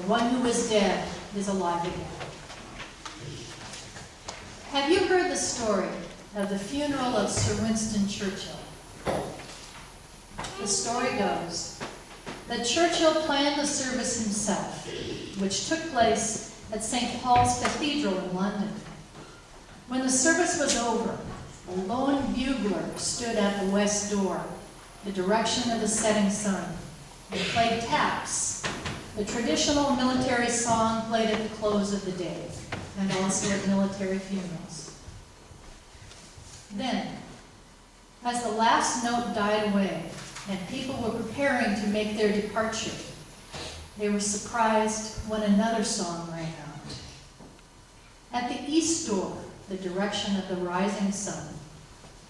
one who was dead is alive again. Have you heard the story of the funeral of Sir Winston Churchill? The story goes that Churchill planned the service himself, which took place at St. Paul's Cathedral in London. When the service was over, a lone bugler stood at the west door, the direction of the setting sun, and played taps, the traditional military song played at the close of the day, and also at military funerals. Then, as the last note died away, and people were preparing to make their departure, they were surprised when another song rang out. At the east door, the direction of the rising sun,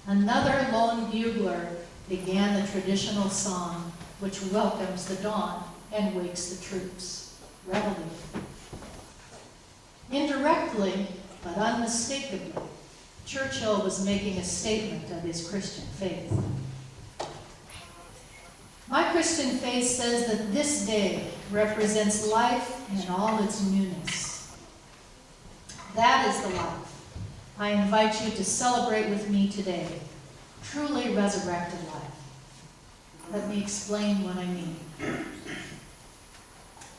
another lone bugler began the traditional song which welcomes the dawn and wakes the troops, reveille. Indirectly, but unmistakably, Churchill was making a statement of his Christian faith. My Christian faith says that this day represents life in all its newness. That is the life I invite you to celebrate with me today, truly resurrected life. Let me explain what I mean.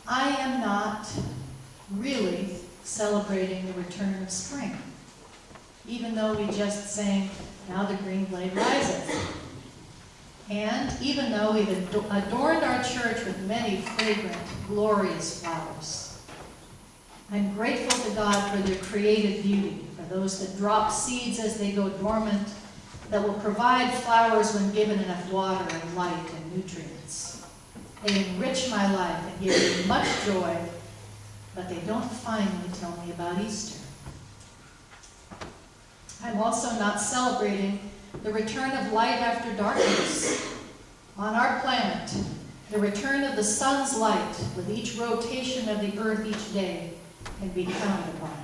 I am not really celebrating the return of spring, even though we just sang, "Now the green blade riseth." And even though we've adorned our church with many fragrant, glorious flowers. I'm grateful to God for their creative beauty, for those that drop seeds as they go dormant, that will provide flowers when given enough water and light and nutrients. They enrich my life and give me much joy, but they don't finally tell me about Easter. I'm also not celebrating the return of light after darkness. On our planet, the return of the sun's light with each rotation of the earth each day can be counted upon.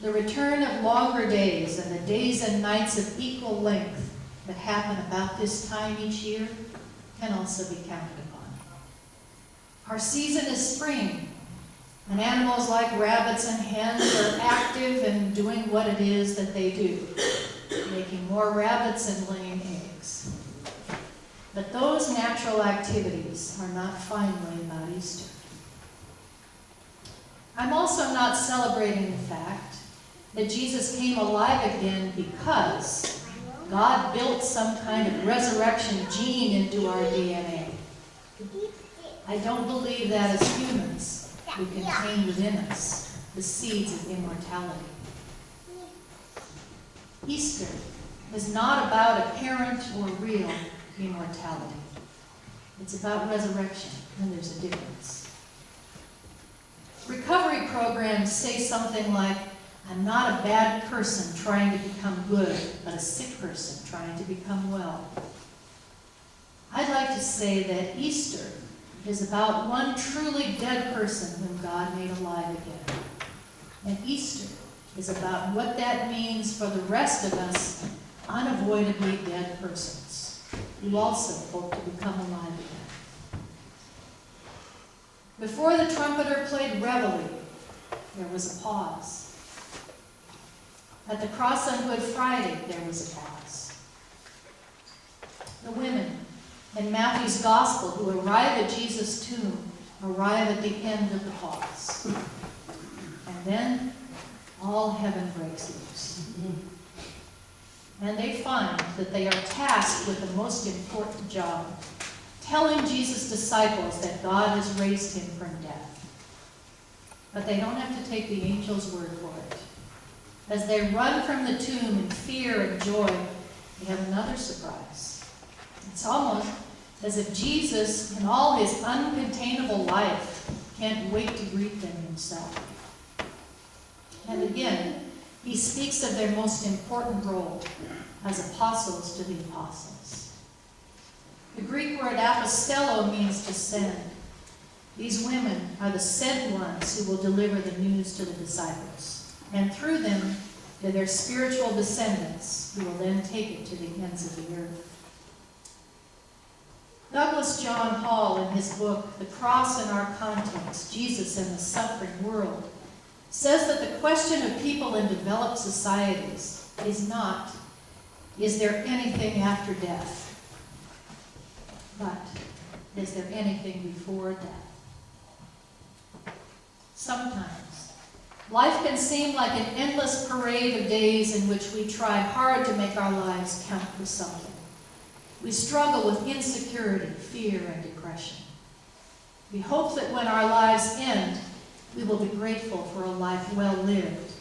The return of longer days and the days and nights of equal length that happen about this time each year can also be counted upon. Our season is spring, and animals like rabbits and hens are active in doing what it is that they do, making more rabbits and laying eggs. But those natural activities are not finally about Easter. I'm also not celebrating the fact that Jesus came alive again because God built some kind of resurrection gene into our DNA. I don't believe that as humans we contain within us the seeds of immortality. Easter is not about apparent or real immortality. It's about resurrection, and there's a difference. Recovery programs say something like, "I'm not a bad person trying to become good, but a sick person trying to become well." I'd like to say that Easter is about one truly dead person whom God made alive again. And Easter is about what that means for the rest of us unavoidably dead persons who also hope to become alive again. Before the trumpeter played reveille, there was a pause. At the cross on Good Friday, there was a pause. The women in Matthew's Gospel who arrive at Jesus' tomb arrive at the end of the pause. And then all heaven breaks loose. And they find that they are tasked with the most important job, telling Jesus' disciples that God has raised him from death. But they don't have to take the angel's word for it. As they run from the tomb in fear and joy, they have another surprise. It's almost as if Jesus, in all his uncontainable life, can't wait to greet them himself. And again, he speaks of their most important role as apostles to the apostles. The Greek word apostello means to send. These women are the sent ones who will deliver the news to the disciples, and through them to their spiritual descendants who will then take it to the ends of the earth. Douglas Douglas John Hall, in his book, The Cross in Our Context, Jesus and the Suffering World, says that the question of people in developed societies is not, is there anything after death? But, is there anything before death? Sometimes, life can seem like an endless parade of days in which we try hard to make our lives count for something. We struggle with insecurity, fear, and depression. We hope that when our lives end, we will be grateful for a life well lived,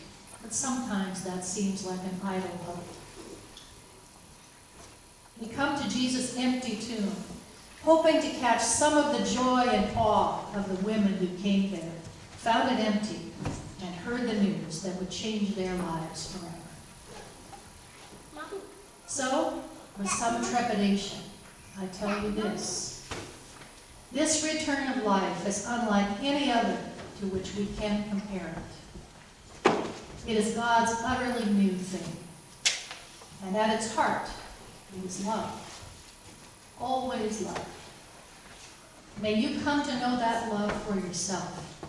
but sometimes that seems like an idle hope. We come to Jesus' empty tomb, hoping to catch some of the joy and awe of the women who came there, found it empty, and heard the news that would change their lives forever. So, with some trepidation, I tell you this. This return of life is unlike any other to which we can compare it. It is God's utterly new thing. And at its heart, it is love. Always love. May you come to know that love for yourself,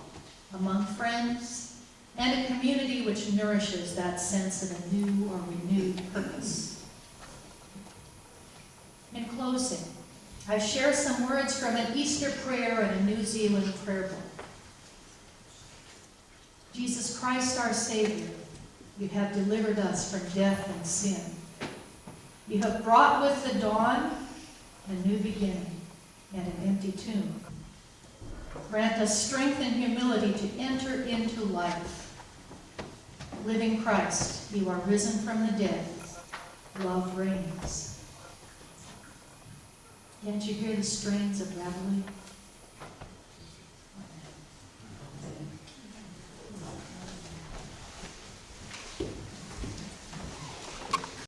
among friends, and a community which nourishes that sense of a new or renewed purpose. In closing, I share some words from an Easter prayer in a New Zealand prayer book. Jesus Christ, our Savior, you have delivered us from death and sin. You have brought with the dawn a new beginning and an empty tomb. Grant us strength and humility to enter into life. Living Christ, you are risen from the dead. Love reigns. Can't you hear the strains of reveille?